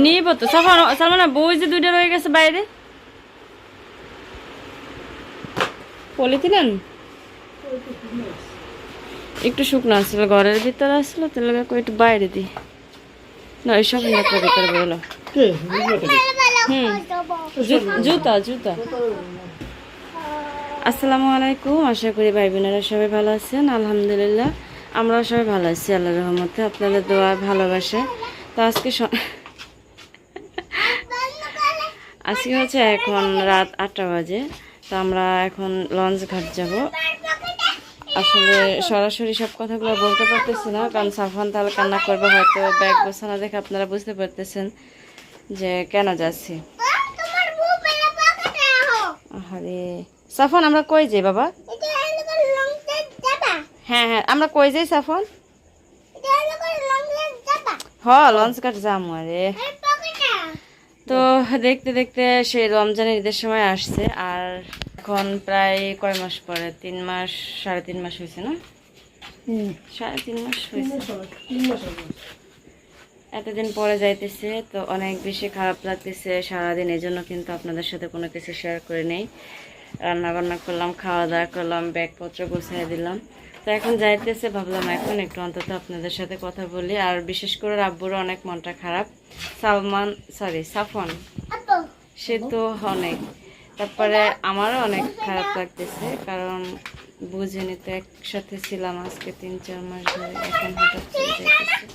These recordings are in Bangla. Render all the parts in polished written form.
নিব তো সালমানা বই যে দুইটা রয়ে গেছে বাইরে পলিথিন একটু শুকনো আসছিল ঘরের ভিতরে আসলো তাহলে একটু বাইরে দি না এইসব ভিতরে বলো জুতা জুতা আসসালামু আলাইকুম। আশা করি ভাই বোনেরা সবাই ভালো আছেন। আলহামদুলিল্লাহ আমরাও সবাই ভালো আছি আল্লাহর রহমতে, আপনাদের দোয়া ভালোবাসা। তো আজকে হচ্ছে এখন রাত 8টা বাজে। তো আমরা এখন লঞ্চ ঘাট যাব। আসলে সরাসরি সব কথাগুলো বলতে পারতেছি না, কারণ সাফান তাহলে কান্না করবে, হয়তো ব্যাগ গোছানো দেখে আপনারা বুঝতে পারতেছেন যে কেন যাচ্ছি। আরে সাফান আমরা কই যাই বাবা? হ্যাঁ হ্যাঁ আমরা কই যাই সাফান? লঞ্চ ঘাট যাবো। আরে তো দেখতে দেখতে সেই রমজানের ঈদের সময় আসছে, আর এখন প্রায় কয় মাস পরে 3 মাস 3.5 মাস হয়েছে না? 3.5 মাস হয়েছে। এতদিন পরে যাইতেছে তো অনেক বেশি খারাপ লাগতেছে সারাদিন। এই জন্য কিন্তু আপনাদের সাথে কোনো কিছু শেয়ার করে নেই। রান্না বান্না করলাম, খাওয়া দাওয়া করলাম, ব্যাগপত্র গুছিয়ে দিলাম। তো এখন যাইতেছে, ভাবলাম এখন একটু অন্তত আপনাদের সাথে কথা বলি। আর বিশেষ করে আব্বুরও অনেক মনটা খারাপ। সাফন সে তো অনেক, তারপরে আমারও অনেক খারাপ লাগতেছে, কারণ বুঝিনি তো একসাথে ছিলাম আজকে 3-4 মাস ধরে, এখন হঠাৎ চলে যাইতেছে।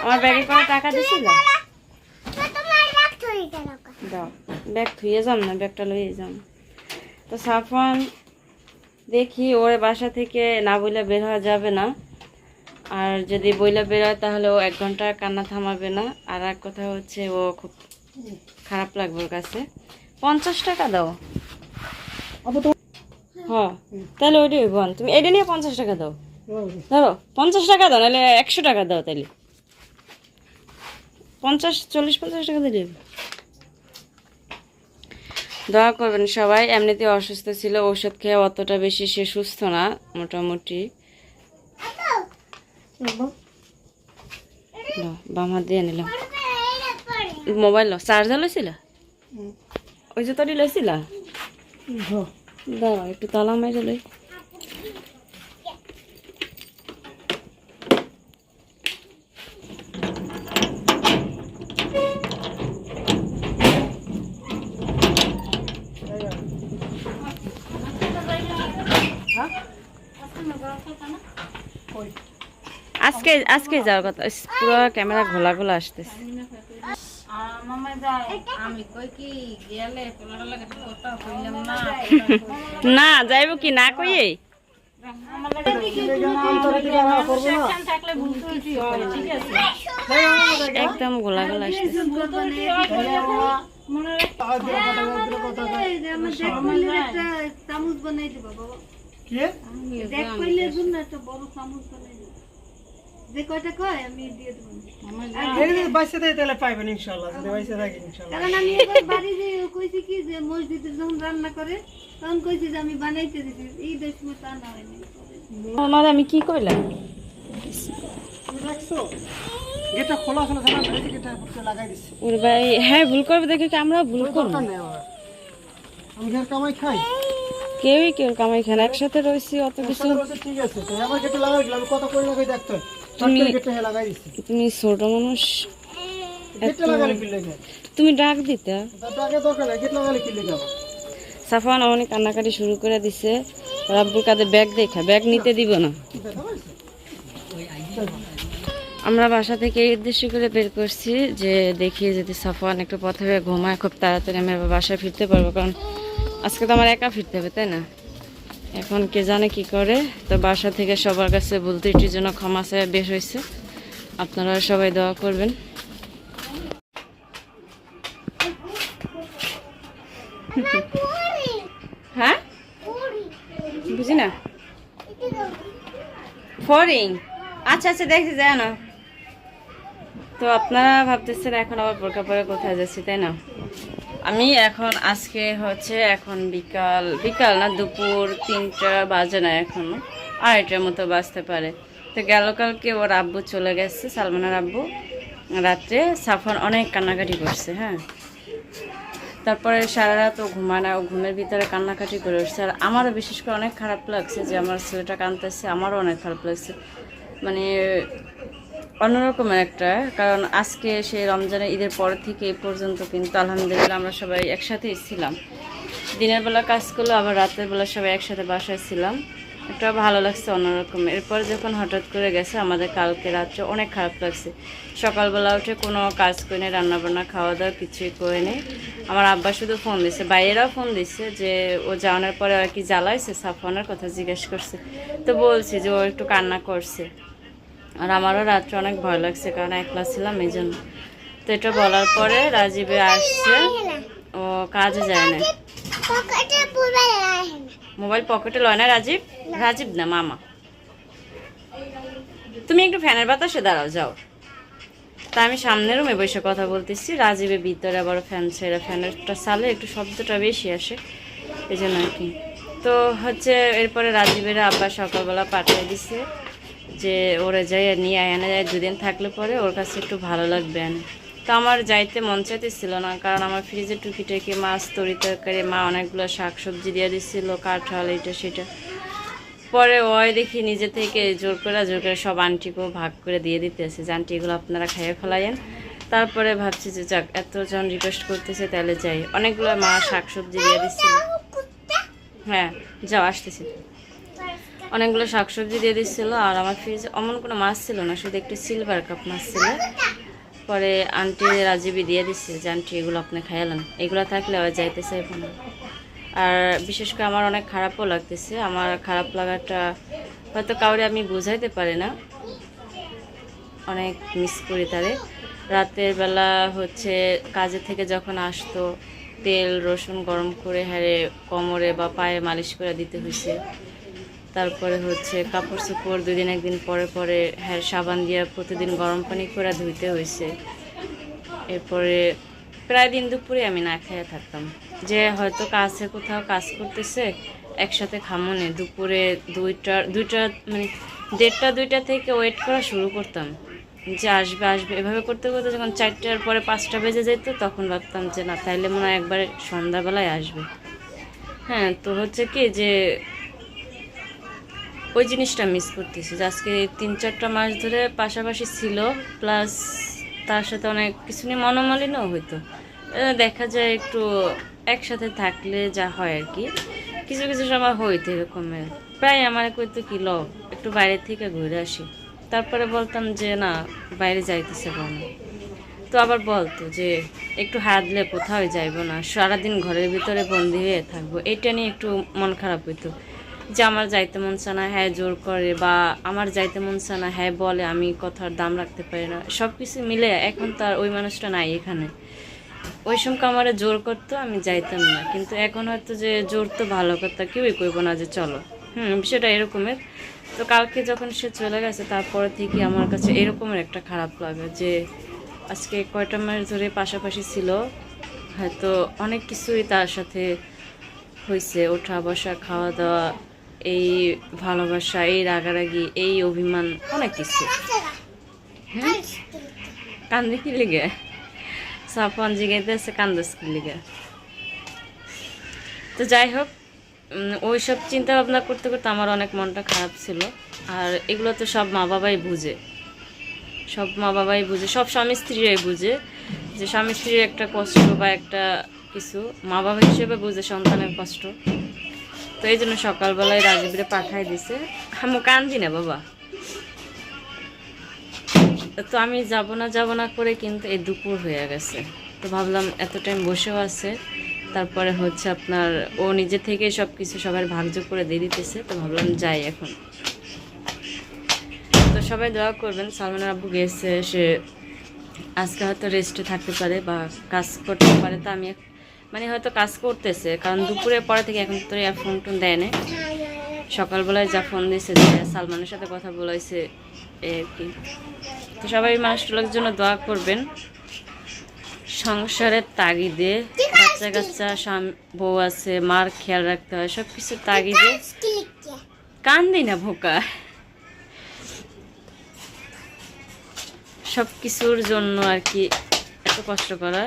আমার ব্যাগে কোনো টাকা দিছিল? দাও, ব্যাগ থুয়ে যাম না, ব্যাগটা লইয়ে যাম। তো সাফন দেখি ওর বাসা থেকে না বইলে বের হওয়া যাবে না, আর যদি বইলে বের হয় তাহলে ও 1 ঘন্টা কান্না থামাবে না। আর এক কথা হচ্ছে ও খুব খারাপ লাগবে ওর কাছে। 50 টাকা দাও। হ্যাঁ তাহলে ওইটাই বোন, তুমি এটা নিয়ে 50 টাকা দাও। ধরো 50 টাকা দাও, নাহলে 100 টাকা দাও। তাহলে 40-50 টাকা দিলে দোয়া করবেন সবাই। এমনিতে অসুস্থ ছিল, ওষুধ খেয়ে অতটা বেশি সে সুস্থ না, মোটামুটি। বাম হাত দিয়ে নিলাম মোবাইল। চার্জার লইছিল? ওই যে তোরই লইছিল? দাও একটু তালা মাইরে লই। আজকে যাওয়ার কথা, পুরো ক্যামেরা ঘোলা ঘোলা আসতেছে। না যাইব কি না কইয়ে একদম ঘোলা ঘোলা আসতেছে। যে কয়টা কয় আমি দিয়ে দেব। বাইসে দেয় তাহলে পাইবেন ইনশাআল্লাহ, যদি বাইসে থাকি ইনশাআল্লাহ। কারণ আমি এবার বাড়ি যে কইছি কি যে মসজিদে যখন রান্না করে তখন কইছি যে আমি বানাইতে দিছি, এই দেশ মত না হয়নি। আমার আমি কি কইলাম? রাখছো এটা খোলা খোলা জানা এই গেটটা পুরো লাগাই দিছি। ওরে ভাই হ্যাঁ ভুল করবে দেখে কি আমরা ভুল করব? আমি ঘর কামাই খাই, কেউ কামাই খান, একসাথে রইছি অত কিছু। ঠিক আছে তো আমার গেটে লাগাই দিলাম, কত করে লাগাই দেখতে গেটে লাগাই দিছি। তুমি ছোট মানুষ, গেটে লাগালে কি লাগে? তুমি ডাক দিতে আগে দরকার নাই, গেট লাগালে কি লাগে? সাফান অনেক কান্নাকাটি শুরু করে দিছে। রাব্বুর কাঁধে ব্যাগ দেখা, ব্যাগ নিতে দিব না। আমরা বাসা থেকে এই উদ্দেশ্য করে বের করছি যে দেখি যদি সাফান একটু পথে ঘুমায়, খুব তাড়াতাড়ি আমি আবার বাসায় ফিরতে পারবো, কারণ আজকে তো আমার একা ফিরতে হবে, তাই না? এখন কে জানে কি করে। তো বাসা থেকে সবার কাছে ভুল ত্রুটির জন্য ক্ষমা চেয়ে বের হয়েছে। আপনারা সবাই দোয়া করবেন। হ্যাঁ বুঝি না ফরিং। আচ্ছা আচ্ছা দেখছি যায় না। তো আপনারা ভাবতেছেন এখন আবার বোরকা পরে কোথায় যাচ্ছি, তাই না? আমি এখন আজকে হচ্ছে এখন বিকাল না দুপুর 3টা বাজে না, এখনো 2:30টার মতো বাজতে পারে। তো গেল কালকে ওর আব্বু চলে গেছে, সালমানের আব্বু। রাত্রে সাফওয়ান অনেক কান্নাকাটি করছে, হ্যাঁ। তারপরে সারা রাত ও ঘুমায় না, ও ঘুমের ভিতরে কান্নাকাটি করে উঠছে। আর আমারও বিশেষ করে অনেক খারাপ লাগছে যে আমার ছেলেটা কাঁদতেছে, আমারও অনেক খারাপ লাগছে। মানে অন্যরকমের একটা, কারণ আজকে সেই রমজানের ঈদের পর থেকে এই পর্যন্ত কিন্তু আলহামদুলিল্লাহ আমরা সবাই একসাথেই ছিলাম। দিনের বেলা কাজ করলো, আবার রাতের বেলা সবাই একসাথে বাসায় ছিলাম, একটা ভালো লাগছে অন্যরকম। এরপর যখন হঠাৎ করে গেছে আমাদের কালকে রাত্রে অনেক খারাপ লাগছে। সকালবেলা উঠে কোনো কাজ করে নেই, রান্নাবান্না খাওয়া দাওয়া কিছুই করে নেই। আমার আব্বা শুধু ফোন দিছে, বাইরেরাও ফোন দিছে যে ও যাওয়ানোর পরে আর কি জ্বালাইছে, সাফওয়ানের কথা জিজ্ঞেস করছে। তো বলছি যে ও একটু কান্না করছে। আর আমারও রাত্রে অনেক ভয় লাগছে, কারণ একলা ছিলাম এই জন্য। তো এটা বলার পরে রাজীবে আসছে, ও কাজে যায় না। মোবাইল পকেটে লয় না রাজীব, রাজীব না মামা। তুমি একটু ফ্যানের বাতাসে দাঁড়াও, যাও। তা আমি সামনের রুমে বসে কথা বলতেছি, রাজীবের ভিতরে আবার ফ্যান ছেড়ে, ফ্যানেরটা চালে একটু শব্দটা বেশি আসে, এই জন্য আর কি। তো হচ্ছে এরপরে রাজীবের আব্বা সকালবেলা পাঠিয়ে দিছে যে ওরা যাই নিয়ে এনে যায়, দুদিন থাকলে পরে ওর কাছে একটু ভালো লাগবে এনে। তো আমার যাইতে মন চাইতেছিল না, কারণ আমার ফ্রিজে টুকিটাকি মাছ, তরি তরকারি, মা অনেকগুলো শাকসবজি দিয়ে দিচ্ছিল, কাঁঠাল এটা সেটা। পরে ওই দেখি নিজে থেকে জোর করে সব আন্টিকেও ভাগ করে দিয়ে দিতেছে যে আন্টি এগুলো আপনারা খাইয়ে ফেলাইয়েন। তারপরে ভাবছি যে যাক, এতজন রিকোয়েস্ট করতেছে তাহলে যাই। অনেকগুলো মা শাকসবজি দিয়ে দিচ্ছিল, হ্যাঁ যাও আসতেছি। অনেকগুলো শাকসবজি দিয়ে দিচ্ছিল, আর আমার ফ্রিজে অমন কোনো মাছ ছিল না, শুধু একটু সিলভার কাপ মাছ ছিল। পরে আন্টি রাজীবী দিয়ে দিচ্ছে যে আন্টি এগুলো আপনি খাইলেন, এগুলো থাকলে আর যাইতে চাইব না। আর বিশেষ করে আমার অনেক খারাপও লাগতেছে। আমার খারাপ লাগাটা হয়তো কাউরে আমি বুঝাইতে পারি না, অনেক মিস করি তারে। রাতের বেলা হচ্ছে কাজে থেকে যখন আসতো, তেল রসুন গরম করে হ্যারে কোমরে বা পায়ে মালিশ করে দিতে হয়েছে। তারপরে হচ্ছে কাপড় চোপড় 2 দিন 1 দিন পরে পরে হ্যাঁ সাবান দিয়ে প্রতিদিন গরম পানি করে ধুইতে হয়েছে। এরপরে প্রায় দিন দুপুরে আমি না খেয়ে থাকতাম, যে হয়তো কাছে কোথাও কাজ করতেছে একসাথে খামনে, দুপুরে 2টা মানে 1:30-2টা থেকে ওয়েট করা শুরু করতাম যে আসবে আসবে। এভাবে করতে করতে যখন 4টার পরে 5টা বেজে যেত, তখন ভাবতাম যে না তাইলে মনে হয় একবারে সন্ধ্যাবেলায় আসবে। হ্যাঁ, তো হচ্ছে কি যে ওই জিনিসটা মিস করতেছি যে আজকে 3-4টা মাস ধরে পাশাপাশি ছিল, প্লাস তার সাথে অনেক কিছু নিয়ে মনোমালিনও হইতো। দেখা যায় একটু একসাথে থাকলে যা হয় আর কি, কিছু কিছু সময় হইতো এরকমের। প্রায় আমার কইতো কি ল একটু বাইরে থেকে ঘুরে আসি, তারপরে বলতাম যে না বাইরে যাইতেছে না। তো আবার বলতো যে একটু হাঁটলে কোথাও যাইব না, সারাদিন ঘরের ভিতরে বন্দি হয়ে থাকবো। এটা নিয়ে একটু মন খারাপ হইতো যে আমার যাইতে মন চায় না, হ্যাঁ জোর করে, বা আমার যাইতে মন চায় না, হ্যাঁ বলে আমি কথার দাম রাখতে পারি না। সব কিছু মিলে এখন তো আর ওই মানুষটা নাই এখানে। ওই সময় আমার জোর করতো, আমি যাইতাম না। কিন্তু এখন হয়তো যে জোর তো ভালো কথা, কেউই কইব না যে চলো। বিষয়টা এরকমের। তো কালকে যখন সে চলে গেছে, তারপরে থেকে আমার কাছে এরকমের একটা খারাপ লাগে যে আজকে কয়টা মাস ধরে পাশাপাশি ছিল, হয়তো অনেক কিছুই তার সাথে হয়েছে, ওঠা বসা খাওয়া দাওয়া, এই ভালোবাসা, এই রাগারাগি, এই অভিমান, অনেক কিছু। কান্দে কি লিগে? সাফওয়ান জিগাইতেছে কান্দস কি লিগে? তো যাই হোক, ওই সব চিন্তা ভাবনা করতে করতে আমার অনেক মনটা খারাপ ছিল। আর এগুলো তো সব মা বাবাই বুঝে, সব মা বাবাই বুঝে, সব স্বামী স্ত্রীরাই বুঝে যে স্বামী স্ত্রীর একটা কষ্ট বা একটা কিছু মা বাবা হিসেবে বুঝে সন্তানের কষ্ট। তো এই জন্য সকালবেলায় রাজীবরে পাঠাই দিছে। আমি কান্দি না বাবা। তো আমি যাব না করে কিন্তু এই দুপুর হয়ে গেছে। তো ভাবলাম এত টাইম বসেও আছে, তারপরে হচ্ছে আপনার ও নিজে থেকে সব কিছু সবার ভাগযোগ করে দিয়ে দিতেছে। তো ভাবলাম যাই এখন। তো সবাই দোয়া করবেন। সালমানের আব্বু গেছে, সে আজকে হয়তো রেস্টে থাকতে পারে বা কাজ করতে পারে। তো আমি মানে হয়তো কাজ করতেছে, কারণ দুপুরের পরে থেকে এখন তো আর ফোন টোন দেয় না। সকালবেলায় যা ফোন দিয়েছে যে সালমানের সাথে কথা বলাইছে এই আর কি। তো সবাই মানুষগুলোর জন্য দোয়া করবেন। সংসারের তাগিদে, বাচ্চা কাচ্চা, বউ আছে, মার খেয়াল রাখতে হয়, সব কিছু তাগিদে। কান্দি না ভোকা, সব কিছুর জন্য আর কি এত কষ্ট করা।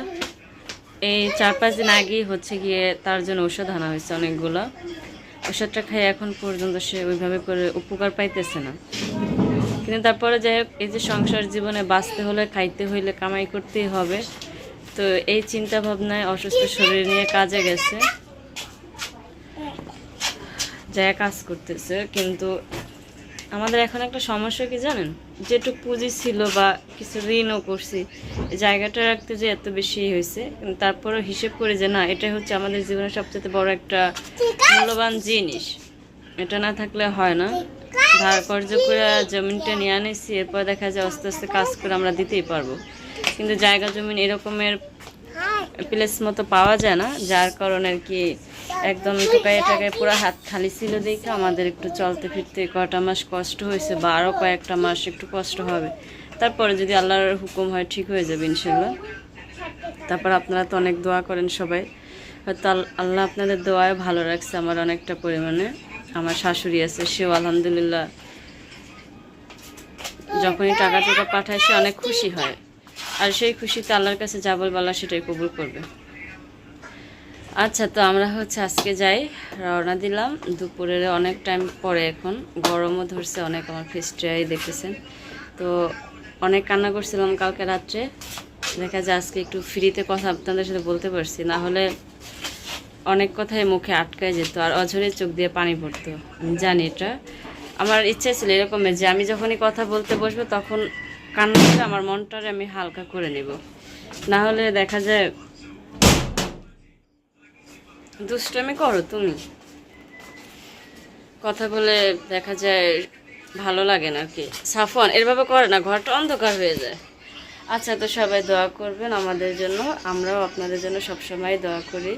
এই 4-5 দিন আগেই হচ্ছে গিয়ে তার জন্য ওষুধ আনা হয়েছে অনেকগুলো। ওষুধটা খাই এখন পর্যন্ত সে ওইভাবে করে উপকার পাইতেছে না। কিন্তু তারপরে যাই হোক, এই যে সংসার জীবনে বাঁচতে হলে খাইতে হইলে কামাই করতেই হবে, তো এই চিন্তা ভাবনায় অসুস্থ শরীর নিয়ে কাজে গেছে, যা কাজ করতেছে। কিন্তু আমাদের এখন একটা সমস্যা কি জানেন, যেটুক পুঁজি ছিল বা কিছু ঋণও করছি, জায়গাটা রাখতে যে এত বেশি হয়েছে, কিন্তু তারপরেও হিসেব করে যে না, এটা হচ্ছে আমাদের জীবনের সবচেয়ে বড় একটা মূল্যবান জিনিস, এটা না থাকলে হয় না। ধার কর্জ করে জমিনটা নিয়ে আনেছি, এরপর দেখা যায় আস্তে আস্তে কাজ করে আমরা দিতেই পারবো, কিন্তু জায়গা জমিন এরকমের প্লেস মতো পাওয়া যায় না, যার কারণে আর কি একদম টোকায় টাকায় পুরো হাত খালি ছিল দেখে আমাদের একটু চলতে ফিরতে কটা মাস কষ্ট হয়েছে, বা আরও কয়েকটা মাস একটু কষ্ট হবে। তারপরে যদি আল্লাহর হুকুম হয় ঠিক হয়ে যাবে ইনশাল্লাহ। তারপর আপনারা তো অনেক দোয়া করেন সবাই, হয়তো আল্লাহ আপনাদের দোয়ায় ভালো রাখছে আমার অনেকটা পরিমাণে। আমার শাশুড়ি আছে, সেও আলহামদুলিল্লাহ যখনই টাকা পাঠায় সে অনেক খুশি হয়, আর সেই খুশিতে আল্লাহর কাছে যা বলবে আল্লাহ সেটাই কবুল করবে। আচ্ছা, তো আমরা হচ্ছে আজকে যাই, রওনা দিলাম দুপুরের অনেক টাইম পরে, এখন গরমও ধরছে অনেক, আমার ফেসটাই দেখতেছেন। তো অনেক কান্না করছিলাম কালকে রাত্রে, দেখা যায় আজকে একটু ফ্রিতে কথা আপনাদের সাথে বলতে পারছি, না হলে অনেক কথাই মুখে আটকায় যেত আর অঝরে চোখ দিয়ে পানি পড়তো। আমি জানি এটা আমার ইচ্ছা ছিল এরকমের যে আমি যখনই কথা বলতে বসবো তখন কান্না করে আমার মনটারে আমি হালকা করে নেব, না হলে দেখা যায় দুষ্টামি করো তুমি, কথা বলে দেখা যায় ভালো লাগে না আর কি। সাফওয়ান এরভাবে করে না, ঘরটা অন্ধকার হয়ে যায়। আচ্ছা, তো সবাই দোয়া করবেন আমাদের জন্য, আমরাও আপনাদের জন্য সবসময় দোয়া করি।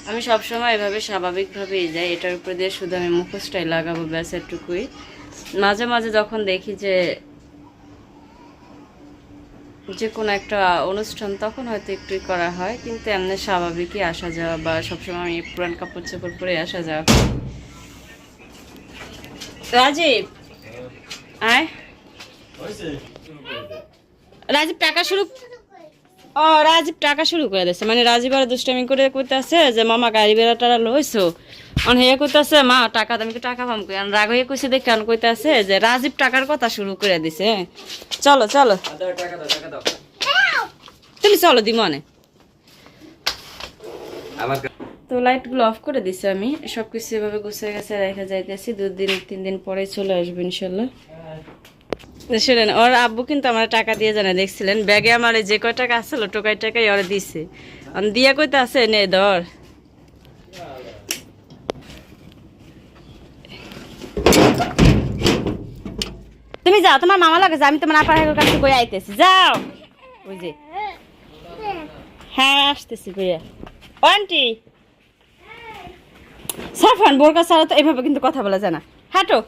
আমি সবসময় এভাবে স্বাভাবিকভাবেই যাই, এটার উপর দিয়ে শুধু আমি মুখোশটাই লাগাবো, ব্যাস এটুকুই। মাঝে মাঝে যখন দেখি যে কোনো একটা অনুষ্ঠান, তখন হয়তো একটুই করা হয়, কিন্তু এমনি স্বাভাবিকই আসা যাওয়া, বা সবসময় আমি পুরান কাপড় চোপড় পরে আসা যাওয়া করি। রাজীব আয়, রাজীব টাকা শুরু করে দিচ্ছে, মানে রাজীব আর দুষ্টামি করে কইতাছে যে মামা গাড়ি বেড়া টাড়া লইছো, অন হেয়া কইতাছে মা টাকা, আমি টাকা পাম কই, আর রাগ হয়ে কইছে দেখে কইতাছে যে রাজীব টাকার কথা শুরু করে দিছে। চলো চলো তুমি চলো দিমনে। তো লাইটগুলো অফ করে দিছি আমি, সবকিছু এভাবে গুছিয়ে গেছে রেখে যাইতেছি, 2-3 দিন পরে চলে আসবো ইনশাল্লাহ। শুনেন, ওর আব্বু কিন্তু আমার টাকা দিয়ে জানে, দেখছিলেন ব্যাগে আমার যে কয় টাকা আসলো টোকাই টাকাই ওরা দিছে, দিয়া কইতে আছে নে ধর। তুমি যাও, তোমার মামা লাগে, আমি তোমার আপার কাছে কই আইতেছি, যাও। ওই যে হ্যাঁ আসতেছি কইয়া। ও আন্টি, সাফওয়ান বোরকা ছাড়া তো এভাবে কিন্তু কথা বলা যায় না, হাঁটো।